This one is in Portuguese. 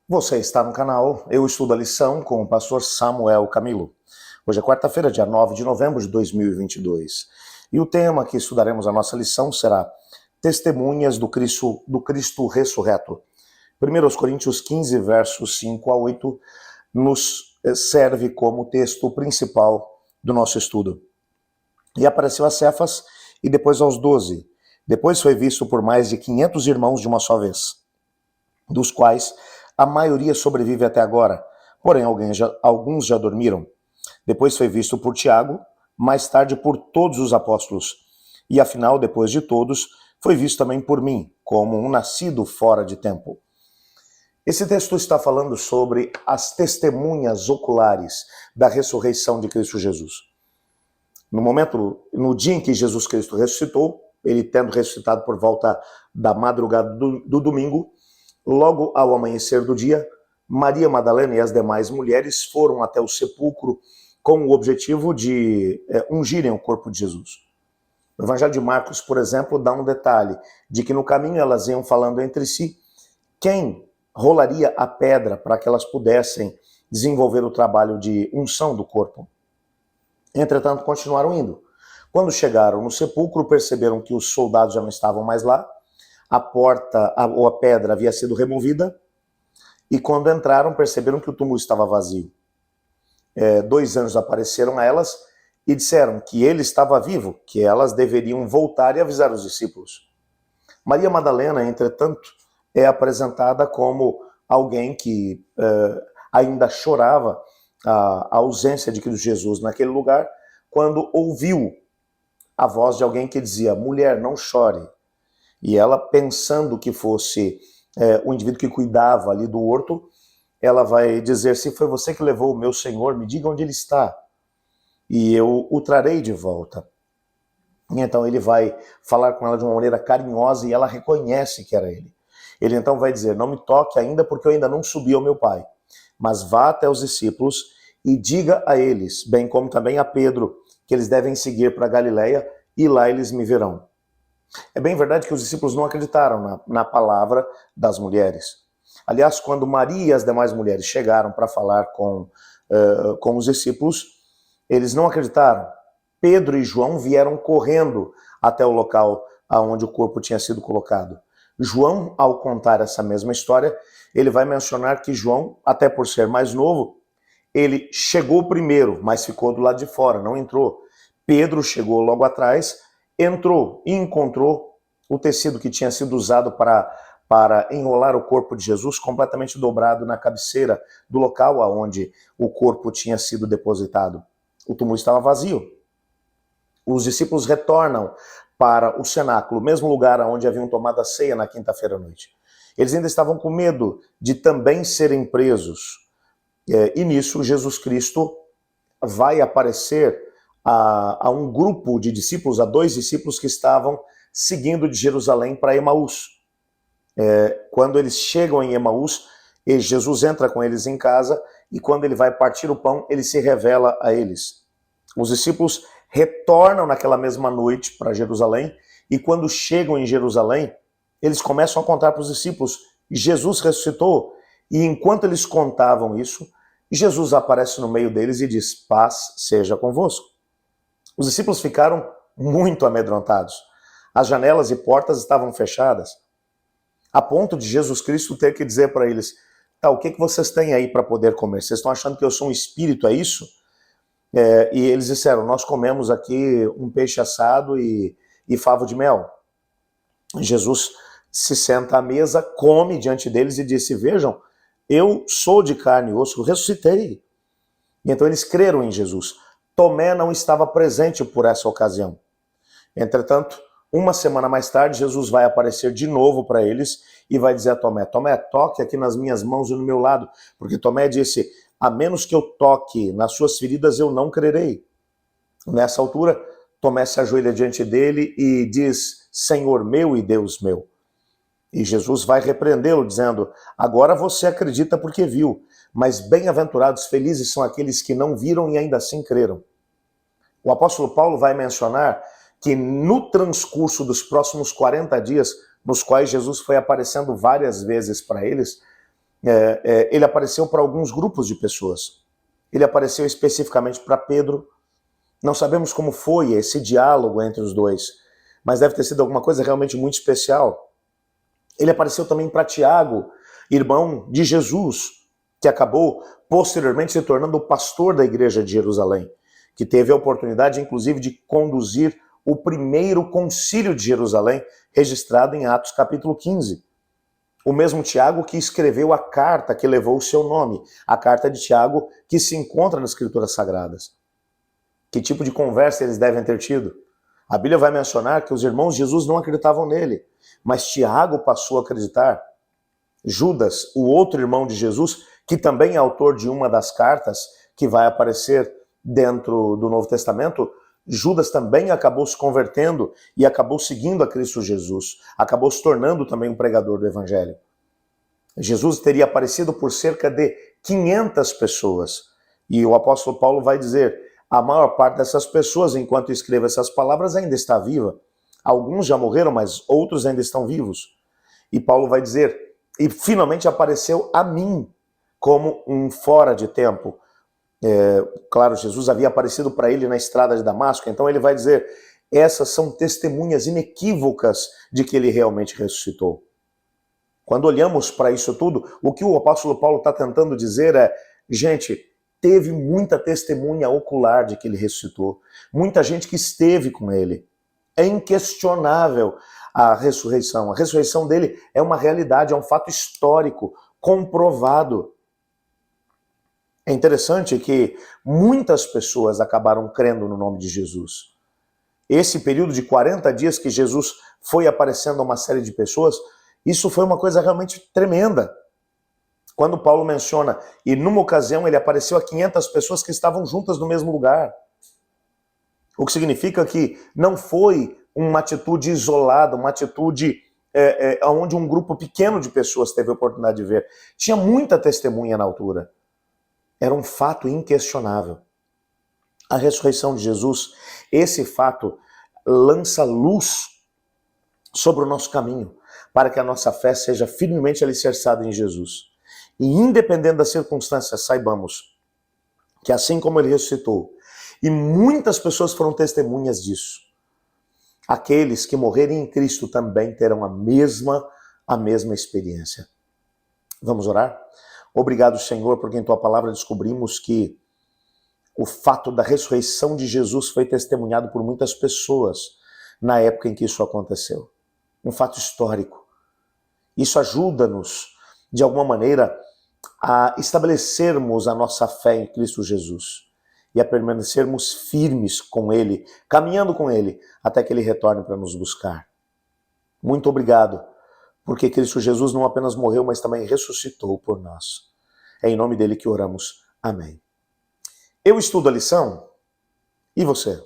Você está no canal Eu Estudo a Lição com o pastor Samuel Camilo. Hoje é quarta-feira, dia 9 de novembro de 2022. E o tema que estudaremos a nossa lição será Testemunhas do Cristo ressurreto. 1 Coríntios 15, versos 5 a 8, nos serve como texto principal do nosso estudo. E apareceu a Cefas e depois aos 12. Depois foi visto por mais de 500 irmãos de uma só vez, dos quais a maioria sobrevive até agora, porém alguns já dormiram. Depois foi visto por Tiago, mais tarde por todos os apóstolos. E afinal, depois de todos, foi visto também por mim, como um nascido fora de tempo. Esse texto está falando sobre as testemunhas oculares da ressurreição de Cristo Jesus. No dia em que Jesus Cristo ressuscitou, ele tendo ressuscitado por volta da madrugada do domingo, logo ao amanhecer do dia, Maria Madalena e as demais mulheres foram até o sepulcro com o objetivo de ungirem o corpo de Jesus. O Evangelho de Marcos, por exemplo, dá um detalhe de que no caminho elas iam falando entre si quem rolaria a pedra para que elas pudessem desenvolver o trabalho de unção do corpo. Entretanto, continuaram indo. Quando chegaram no sepulcro, perceberam que os soldados já não estavam mais lá, a porta ou a pedra havia sido removida, e quando entraram, perceberam que o túmulo estava vazio. 2 anjos apareceram a elas e disseram que ele estava vivo, que elas deveriam voltar e avisar os discípulos. Maria Madalena, entretanto, é apresentada como alguém que ainda chorava a ausência de Cristo Jesus naquele lugar, quando ouviu a voz de alguém que dizia: mulher, não chore. E ela, pensando que fosse o indivíduo que cuidava ali do horto, ela vai dizer: se foi você que levou o meu Senhor, me diga onde ele está, e eu o trarei de volta. E então ele vai falar com ela de uma maneira carinhosa e ela reconhece que era ele. Ele então vai dizer: não me toque ainda, porque eu ainda não subi ao meu Pai, mas vá até os discípulos e diga a eles, bem como também a Pedro, que eles devem seguir para Galileia e lá eles me verão. É bem verdade que os discípulos não acreditaram na palavra das mulheres. Aliás, quando Maria e as demais mulheres chegaram para falar com os discípulos, eles não acreditaram. Pedro e João vieram correndo até o local onde o corpo tinha sido colocado. João, ao contar essa mesma história, ele vai mencionar que João, até por ser mais novo, ele chegou primeiro, mas ficou do lado de fora, não entrou. Pedro chegou logo atrás, entrou e encontrou o tecido que tinha sido usado para enrolar o corpo de Jesus completamente dobrado na cabeceira do local onde o corpo tinha sido depositado. O túmulo estava vazio. Os discípulos retornam para o cenáculo, o mesmo lugar onde haviam tomado a ceia na quinta-feira à noite. Eles ainda estavam com medo de também serem presos. E nisso, Jesus Cristo vai aparecer a um grupo de discípulos, a 2 discípulos que estavam seguindo de Jerusalém para Emaús. Quando eles chegam em Emaús, Jesus entra com eles em casa e quando ele vai partir o pão, ele se revela a eles. Os discípulos retornam naquela mesma noite para Jerusalém e quando chegam em Jerusalém, eles começam a contar para os discípulos: Jesus ressuscitou. E enquanto eles contavam isso, Jesus aparece no meio deles e diz: paz seja convosco. Os discípulos ficaram muito amedrontados. As janelas e portas estavam fechadas, a ponto de Jesus Cristo ter que dizer para eles: tá, o que vocês têm aí para poder comer? Vocês estão achando que eu sou um espírito, é isso? E eles disseram: nós comemos aqui um peixe assado e favo de mel. Jesus se senta à mesa, come diante deles e disse: vejam, eu sou de carne e osso, ressuscitei. E então eles creram em Jesus. Tomé não estava presente por essa ocasião. Entretanto, uma semana mais tarde, Jesus vai aparecer de novo para eles e vai dizer a Tomé: Tomé, toque aqui nas minhas mãos e no meu lado. Porque Tomé disse: a menos que eu toque nas suas feridas, eu não crerei. Nessa altura, Tomé se ajoelha diante dele e diz: Senhor meu e Deus meu. E Jesus vai repreendê-lo, dizendo: agora você acredita porque viu, mas bem-aventurados, felizes são aqueles que não viram e ainda assim creram. O apóstolo Paulo vai mencionar que no transcurso dos próximos 40 dias, nos quais Jesus foi aparecendo várias vezes para eles, Ele apareceu para alguns grupos de pessoas. Ele apareceu especificamente para Pedro. Não sabemos como foi esse diálogo entre os dois, mas deve ter sido alguma coisa realmente muito especial. Ele apareceu também para Tiago, irmão de Jesus, que acabou posteriormente se tornando o pastor da igreja de Jerusalém, que teve a oportunidade, inclusive, de conduzir o primeiro concílio de Jerusalém, registrado em Atos capítulo 15. O mesmo Tiago que escreveu a carta que levou o seu nome, a carta de Tiago que se encontra nas Escrituras Sagradas. Que tipo de conversa eles devem ter tido? A Bíblia vai mencionar que os irmãos de Jesus não acreditavam nele, mas Tiago passou a acreditar. Judas, o outro irmão de Jesus, que também é autor de uma das cartas que vai aparecer dentro do Novo Testamento, Judas também acabou se convertendo e acabou seguindo a Cristo Jesus, acabou se tornando também um pregador do Evangelho. Jesus teria aparecido por cerca de 500 pessoas, e o apóstolo Paulo vai dizer, a maior parte dessas pessoas, enquanto escreve essas palavras, ainda está viva. Alguns já morreram, mas outros ainda estão vivos. E Paulo vai dizer, e finalmente apareceu a mim, como um fora de tempo. Claro, Jesus havia aparecido para ele na estrada de Damasco, então ele vai dizer, essas são testemunhas inequívocas de que ele realmente ressuscitou. Quando olhamos para isso tudo, o que o apóstolo Paulo está tentando dizer é, gente, teve muita testemunha ocular de que ele ressuscitou, muita gente que esteve com ele. É inquestionável a ressurreição dele é uma realidade, é um fato histórico, comprovado. É interessante que muitas pessoas acabaram crendo no nome de Jesus. Esse período de 40 dias que Jesus foi aparecendo a uma série de pessoas, isso foi uma coisa realmente tremenda. Quando Paulo menciona, e numa ocasião ele apareceu a 500 pessoas que estavam juntas no mesmo lugar. O que significa que não foi uma atitude isolada, uma atitude onde um grupo pequeno de pessoas teve a oportunidade de ver. Tinha muita testemunha na altura. Era um fato inquestionável. A ressurreição de Jesus, esse fato lança luz sobre o nosso caminho, para que a nossa fé seja firmemente alicerçada em Jesus. E independente das circunstâncias, saibamos que assim como ele ressuscitou, e muitas pessoas foram testemunhas disso, aqueles que morrerem em Cristo também terão a mesma experiência. Vamos orar? Obrigado, Senhor, porque em Tua palavra descobrimos que o fato da ressurreição de Jesus foi testemunhado por muitas pessoas na época em que isso aconteceu. Um fato histórico. Isso ajuda-nos, de alguma maneira, a estabelecermos a nossa fé em Cristo Jesus e a permanecermos firmes com Ele, caminhando com Ele, até que Ele retorne para nos buscar. Muito obrigado, porque Cristo Jesus não apenas morreu, mas também ressuscitou por nós. É em nome dele que oramos. Amém. Eu estudo a lição, e você?